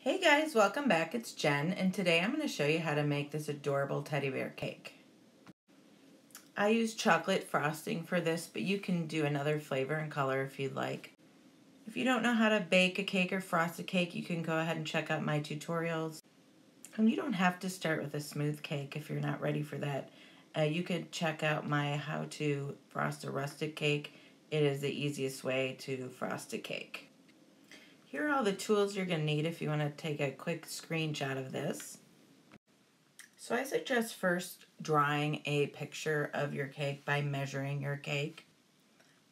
Hey guys, welcome back. It's Jen, and today I'm going to show you how to make this adorable teddy bear cake. I use chocolate frosting for this, but you can do another flavor and color if you'd like. If you don't know how to bake a cake or frost a cake, you can go ahead and check out my tutorials. And you don't have to start with a smooth cake if you're not ready for that. You could check out my how to frost a rustic cake. It is the easiest way to frost a cake. Here are all the tools you're going to need if you want to take a quick screenshot of this. So I suggest first drawing a picture of your cake by measuring your cake.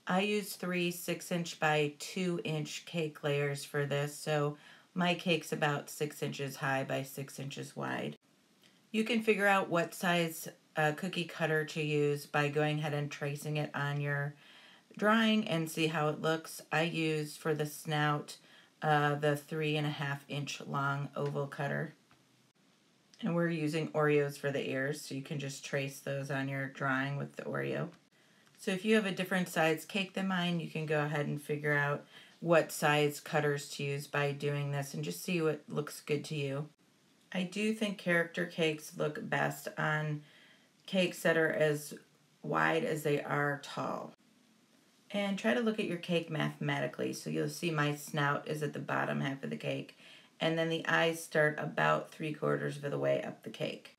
I use 3 6-inch by 2-inch cake layers for this, so my cake's about 6 inches high by 6 inches wide. You can figure out what size cookie cutter to use by going ahead and tracing it on your drawing and see how it looks. I use for the snout the 3.5-inch long oval cutter. And we're using Oreos for the ears, so you can just trace those on your drawing with the Oreo. So if you have a different size cake than mine, you can go ahead and figure out what size cutters to use by doing this and just see what looks good to you. I do think character cakes look best on cakes that are as wide as they are tall. And try to look at your cake mathematically. So you'll see my snout is at the bottom half of the cake, and then the eyes start about 3/4 of the way up the cake.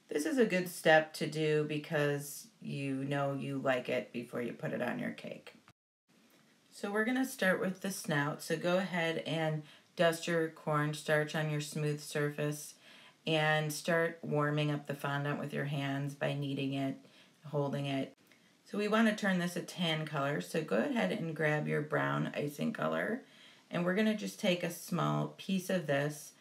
This is a good step to do because you know you like it before you put it on your cake. So we're going to start with the snout. So go ahead and dust your cornstarch on your smooth surface and start warming up the fondant with your hands by kneading it, holding it. So we want to turn this a tan color, so go ahead and grab your brown icing color, and we're going to just take a small piece of this,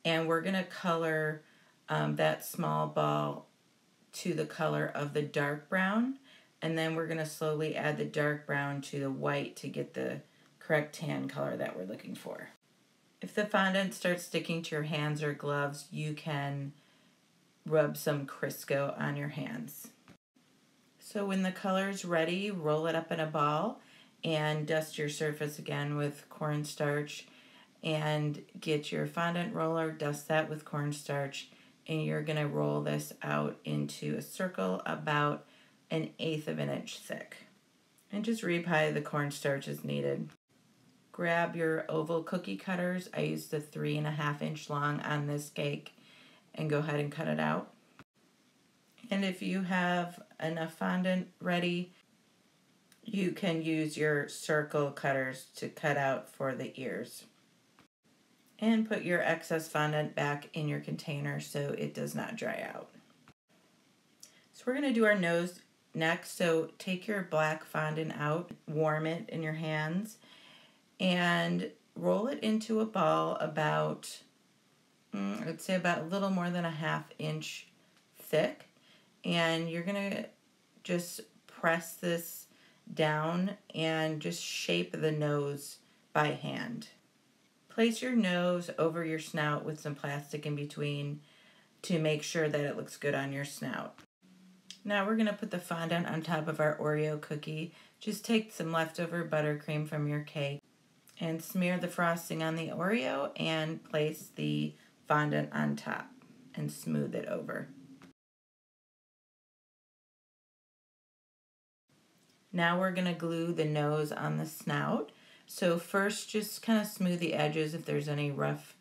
and we're going to color that small ball to the color of the dark brown, and then we're going to slowly add the dark brown to the white to get the correct tan color that we're looking for. If the fondant starts sticking to your hands or gloves, you can rub some Crisco on your hands. So when the color's ready, roll it up in a ball and dust your surface again with cornstarch and get your fondant roller, dust that with cornstarch, and you're going to roll this out into a circle about 1/8 of an inch thick. And just reapply the cornstarch as needed. Grab your oval cookie cutters. I used the 3.5-inch long on this cake, and go ahead and cut it out. And if you have enough fondant ready, you can use your circle cutters to cut out for the ears. And put your excess fondant back in your container so it does not dry out. So we're going to do our nose next. So take your black fondant out, warm it in your hands, and roll it into a ball about, I'd say about a little more than a 1/2 inch thick. And you're going to just press this down and just shape the nose by hand. Place your nose over your snout with some plastic in between to make sure that it looks good on your snout. Now we're going to put the fondant on top of our Oreo cookie. Just take some leftover buttercream from your cake and smear the frosting on the Oreo and place the fondant on top and smooth it over. Now we're going to glue the nose on the snout. So first just kind of smooth the edges if there's any rough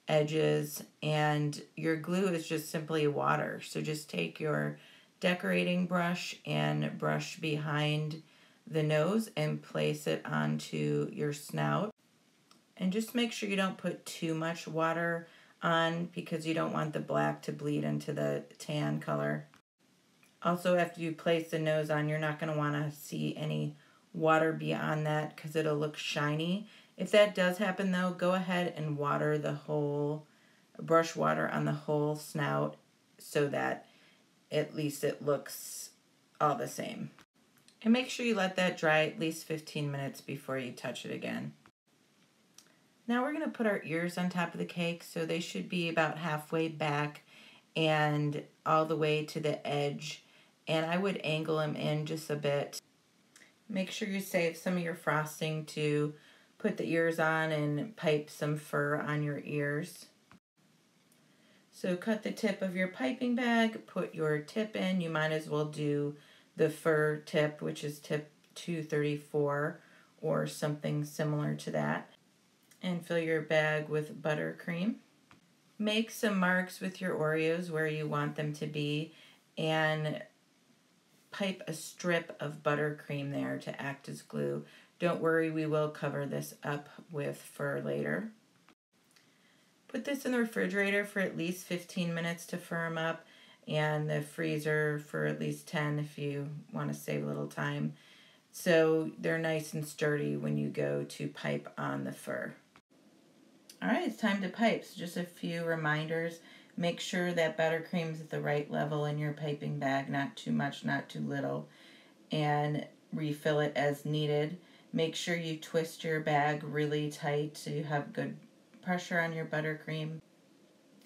edges, and your glue is just simply water. So just take your decorating brush and brush behind the nose and place it onto your snout. And just make sure you don't put too much water on because you don't want the black to bleed into the tan color. Also, after you place the nose on, you're not going to want to see any water beyond that because it'll look shiny. If that does happen though, go ahead and water the whole, brush water on the whole snout so that at least it looks all the same. And make sure you let that dry at least 15 minutes before you touch it again. Now we're going to put our ears on top of the cake, so they should be about halfway back and all the way to the edge. And I would angle them in just a bit. Make sure you save some of your frosting to put the ears on and pipe some fur on your ears. So cut the tip of your piping bag, put your tip in. You might as well do the fur tip, which is tip 234 or something similar to that. And fill your bag with buttercream. Make some marks with your Oreos where you want them to be and pipe a strip of buttercream there to act as glue. Don't worry, we will cover this up with fur later. Put this in the refrigerator for at least 15 minutes to firm up, and the freezer for at least 10 if you want to save a little time. So they're nice and sturdy when you go to pipe on the fur. All right, it's time to pipe. So just a few reminders. Make sure that buttercream's at the right level in your piping bag, not too much, not too little, and refill it as needed. Make sure you twist your bag really tight so you have good pressure on your buttercream.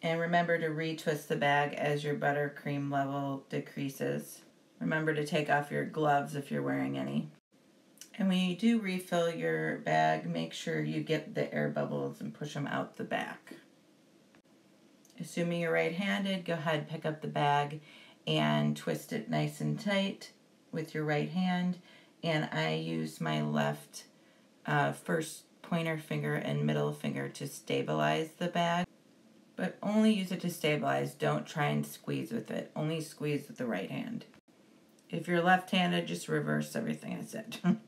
And remember to retwist the bag as your buttercream level decreases. Remember to take off your gloves if you're wearing any. And when you do refill your bag, make sure you get the air bubbles and push them out the back. Assuming you're right-handed, go ahead, pick up the bag and twist it nice and tight with your right hand. And I use my left first pointer finger and middle finger to stabilize the bag. But only use it to stabilize. Don't try and squeeze with it. Only squeeze with the right hand. If you're left-handed, just reverse everything I said.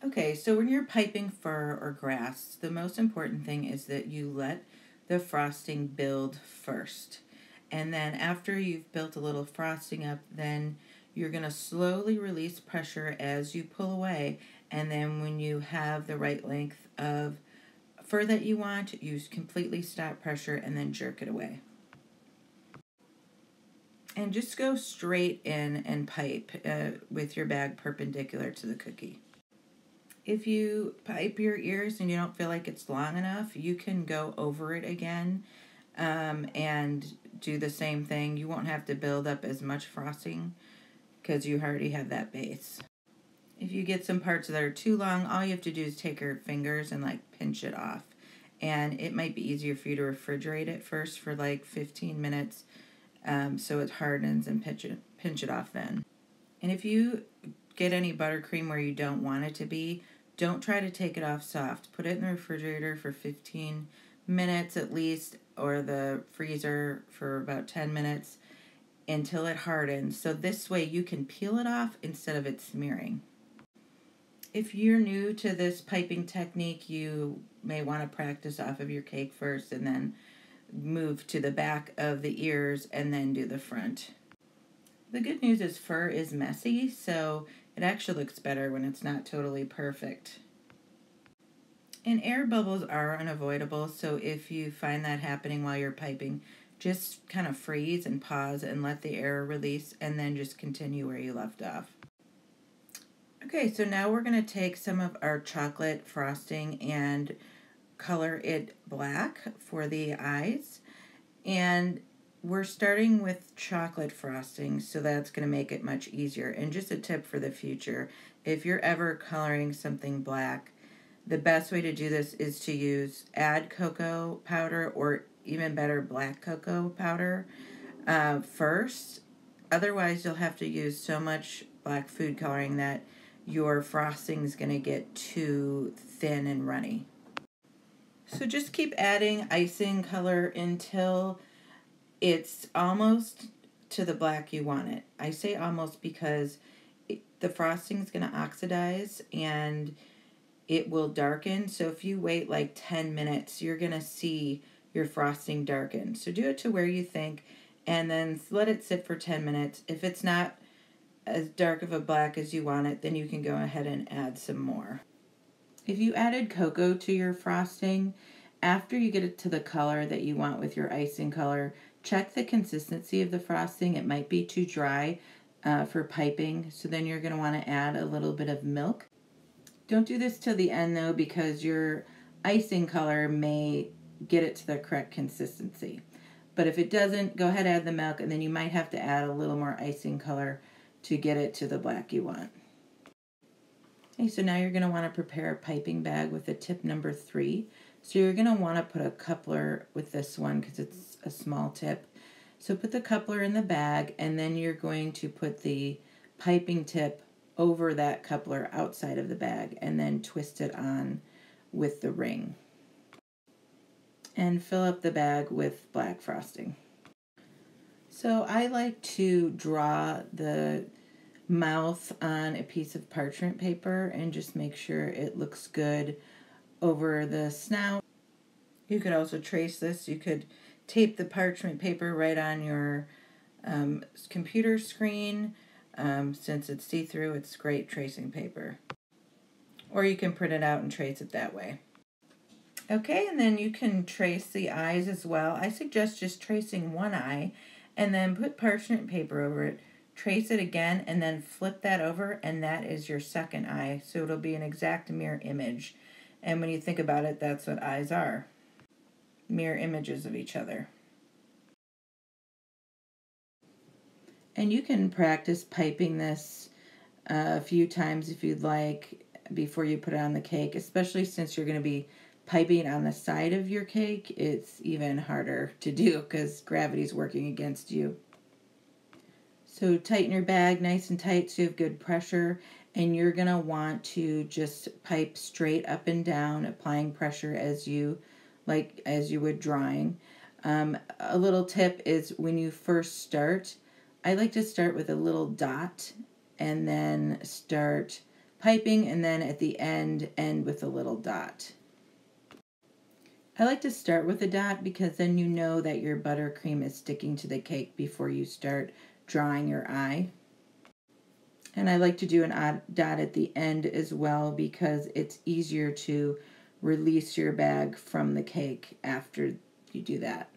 Okay, so when you're piping fur or grass, the most important thing is that you let the frosting build first. And then after you've built a little frosting up, then you're going to slowly release pressure as you pull away. And then when you have the right length of fur that you want, you completely stop pressure and then jerk it away. And just go straight in and pipe with your bag perpendicular to the cookie. If you pipe your ears and you don't feel like it's long enough, you can go over it again and do the same thing. You won't have to build up as much frosting because you already have that base. If you get some parts that are too long, all you have to do is take your fingers and like pinch it off. And it might be easier for you to refrigerate it first for like 15 minutes so it hardens and pinch it off then. And if you get any buttercream where you don't want it to be, don't try to take it off soft. Put it in the refrigerator for 15 minutes at least, or the freezer for about 10 minutes until it hardens. So this way you can peel it off instead of it smearing. If you're new to this piping technique, you may want to practice off of your cake first and then move to the back of the ears and then do the front. The good news is fur is messy, so it actually looks better when it's not totally perfect. And air bubbles are unavoidable, so if you find that happening while you're piping, just kind of freeze and pause and let the air release and then just continue where you left off. Okay, so now we're going to take some of our chocolate frosting and color it black for the eyes. And we're starting with chocolate frosting, so that's going to make it much easier. And just a tip for the future, if you're ever coloring something black, the best way to do this is to add cocoa powder, or even better, black cocoa powder first. Otherwise, you'll have to use so much black food coloring that your frosting is going to get too thin and runny. So just keep adding icing color until it's almost to the black you want it. I say almost because the frosting is going to oxidize and it will darken. So if you wait like 10 minutes, you're going to see your frosting darken. So do it to where you think and then let it sit for 10 minutes. If it's not as dark of a black as you want it, then you can go ahead and add some more. If you added cocoa to your frosting, after you get it to the color that you want with your icing color, check the consistency of the frosting. It might be too dry for piping, so then you're going to want to add a little bit of milk. Don't do this till the end though, because your icing color may get it to the correct consistency. But if it doesn't, go ahead and add the milk, and then you might have to add a little more icing color to get it to the black you want. Okay, so now you're going to want to prepare a piping bag with a tip number 3. So you're going to want to put a coupler with this one because it's a small tip. So put the coupler in the bag, and then you're going to put the piping tip over that coupler outside of the bag and then twist it on with the ring. And fill up the bag with black frosting. So I like to draw the mouth on a piece of parchment paper and just make sure it looks good over the snout. You could also trace this. You could tape the parchment paper right on your computer screen. Since it's see-through, it's great tracing paper. Or you can print it out and trace it that way. Okay, and then you can trace the eyes as well. I suggest just tracing one eye and then put parchment paper over it. Trace it again and then flip that over, and that is your second eye. So it'll be an exact mirror image. And when you think about it, that's what eyes are. Mirror images of each other. And you can practice piping this a few times if you'd like before you put it on the cake, especially since you're going to be piping on the side of your cake. It's even harder to do because gravity's working against you. So tighten your bag nice and tight so you have good pressure, and you're going to want to just pipe straight up and down, applying pressure as you would drawing. A little tip is when you first start, I like to start with a little dot and then start piping, and then at the end with a little dot. I like to start with a dot because then you know that your buttercream is sticking to the cake before you start drawing your eye. And I like to do an odd dot at the end as well because it's easier to release your bag from the cake after you do that.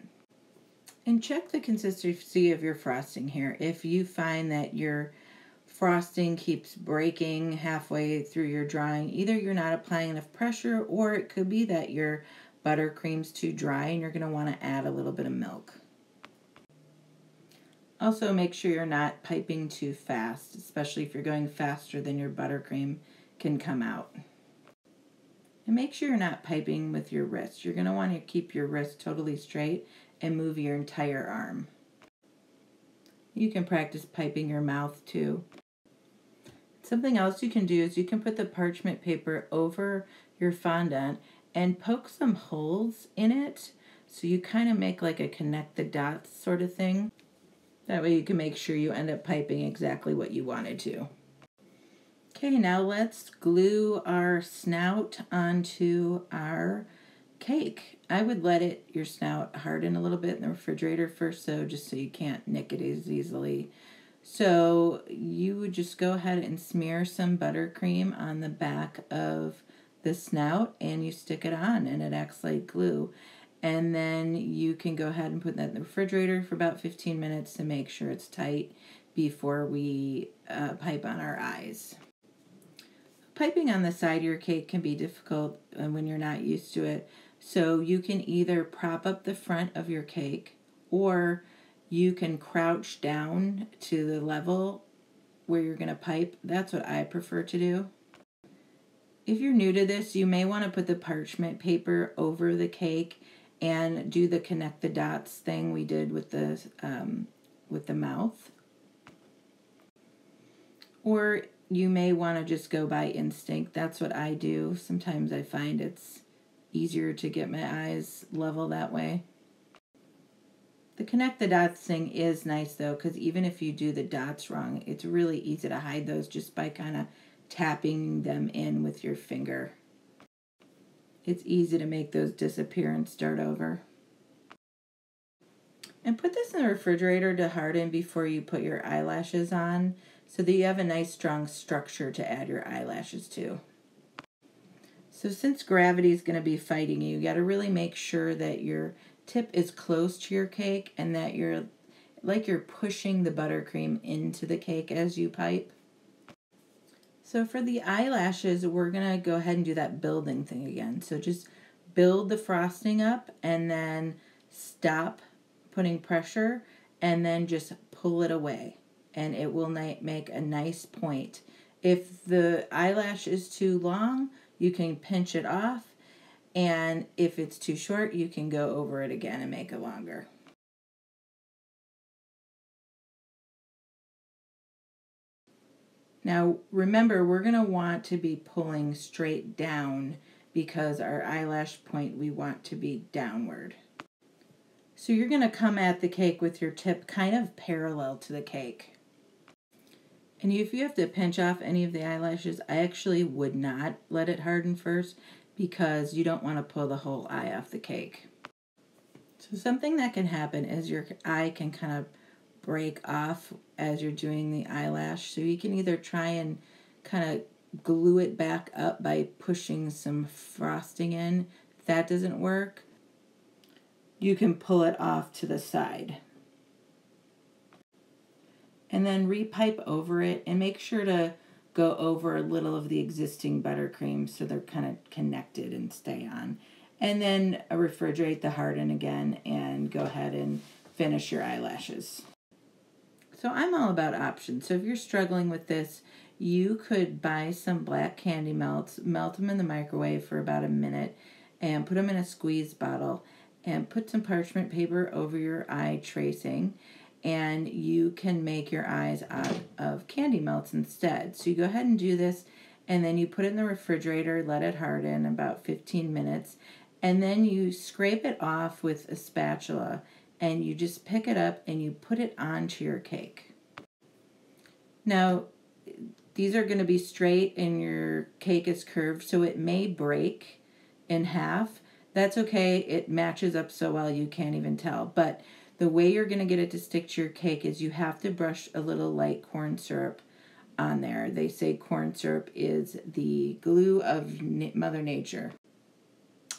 And check the consistency of your frosting here. If you find that your frosting keeps breaking halfway through your drawing, either you're not applying enough pressure, or it could be that your buttercream's too dry and you're going to want to add a little bit of milk. Also, make sure you're not piping too fast, especially if you're going faster than your buttercream can come out. And make sure you're not piping with your wrist. You're going to want to keep your wrist totally straight and move your entire arm. You can practice piping your mouth too. Something else you can do is you can put the parchment paper over your fondant and poke some holes in it, so you kind of make like a connect the dots sort of thing. That way you can make sure you end up piping exactly what you wanted to. Okay, now let's glue our snout onto our cake. I would let your snout harden a little bit in the refrigerator first, just so you can't nick it as easily. So you would just go ahead and smear some buttercream on the back of the snout, and you stick it on, and it acts like glue. And then you can go ahead and put that in the refrigerator for about 15 minutes to make sure it's tight before we pipe on our eyes. Piping on the side of your cake can be difficult when you're not used to it. So you can either prop up the front of your cake, or you can crouch down to the level where you're going to pipe. That's what I prefer to do. If you're new to this, you may want to put the parchment paper over the cake and do the connect the dots thing we did with the mouth. Or you may want to just go by instinct. That's what I do. Sometimes I find it's easier to get my eyes level that way. The connect the dots thing is nice though, because even if you do the dots wrong, it's really easy to hide those just by kind of tapping them in with your finger. It's easy to make those disappear and start over. And put this in the refrigerator to harden before you put your eyelashes on, so that you have a nice strong structure to add your eyelashes to. So since gravity is going to be fighting you, you got to really make sure that your tip is close to your cake and that you're pushing the buttercream into the cake as you pipe. So for the eyelashes, we're going to go ahead and do that building thing again. So just build the frosting up and then stop putting pressure and then just pull it away. And it will make a nice point If the eyelash is too long, you can pinch it off. And if it's too short, you can go over it again and make it longer. Now, remember, we're going to want to be pulling straight down because our eyelash point we want to be downward. So you're going to come at the cake with your tip kind of parallel to the cake. And if you have to pinch off any of the eyelashes, I actually would not let it harden first because you don't want to pull the whole eye off the cake. So something that can happen is your eye can kind of break off as you're doing the eyelash. So you can either try and kind of glue it back up by pushing some frosting in. If that doesn't work, you can pull it off to the side. And then repipe over it and make sure to go over a little of the existing buttercream so they're kind of connected and stay on. And then refrigerate the harden again and go ahead and finish your eyelashes. So I'm all about options. So if you're struggling with this, you could buy some black candy melts, melt them in the microwave for about a minute, and put them in a squeeze bottle, and put some parchment paper over your eye tracing, and you can make your eyes out of candy melts instead. So you go ahead and do this, and then you put it in the refrigerator, let it harden about 15 minutes, and then you scrape it off with a spatula, and you just pick it up and you put it onto your cake. Now, these are going to be straight and your cake is curved, so it may break in half. That's okay. It matches up so well you can't even tell. But the way you're going to get it to stick to your cake is you have to brush a little light corn syrup on there. They say corn syrup is the glue of Mother Nature.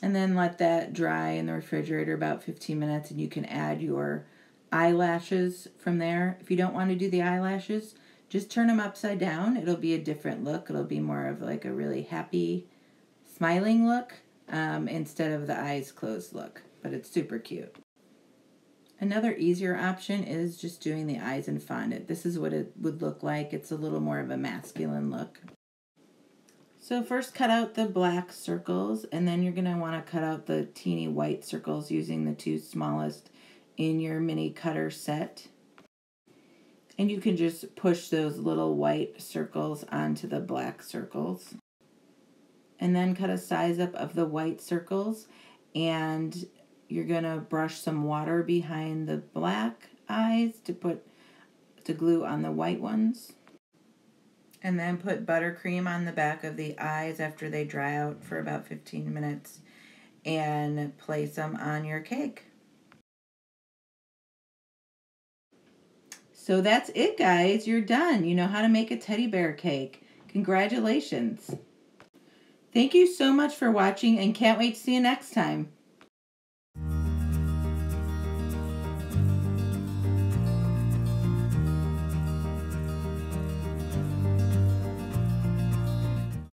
And then let that dry in the refrigerator about 15 minutes, and you can add your eyelashes from there. If you don't want to do the eyelashes, just turn them upside down. It'll be a different look. It'll be more of like a really happy, smiling look instead of the eyes closed look. But it's super cute. Another easier option is just doing the eyes in fondant. This is what it would look like. It's a little more of a masculine look. So first cut out the black circles, and then you're going to want to cut out the teeny white circles using the two smallest in your mini cutter set. And you can just push those little white circles onto the black circles. And then cut a size up of the white circles, and you're going to brush some water behind the black eyes to glue on the white ones. And then put buttercream on the back of the eyes after they dry out for about 15 minutes and place them on your cake. So that's it, guys. You're done. You know how to make a teddy bear cake. Congratulations. Thank you so much for watching, and can't wait to see you next time.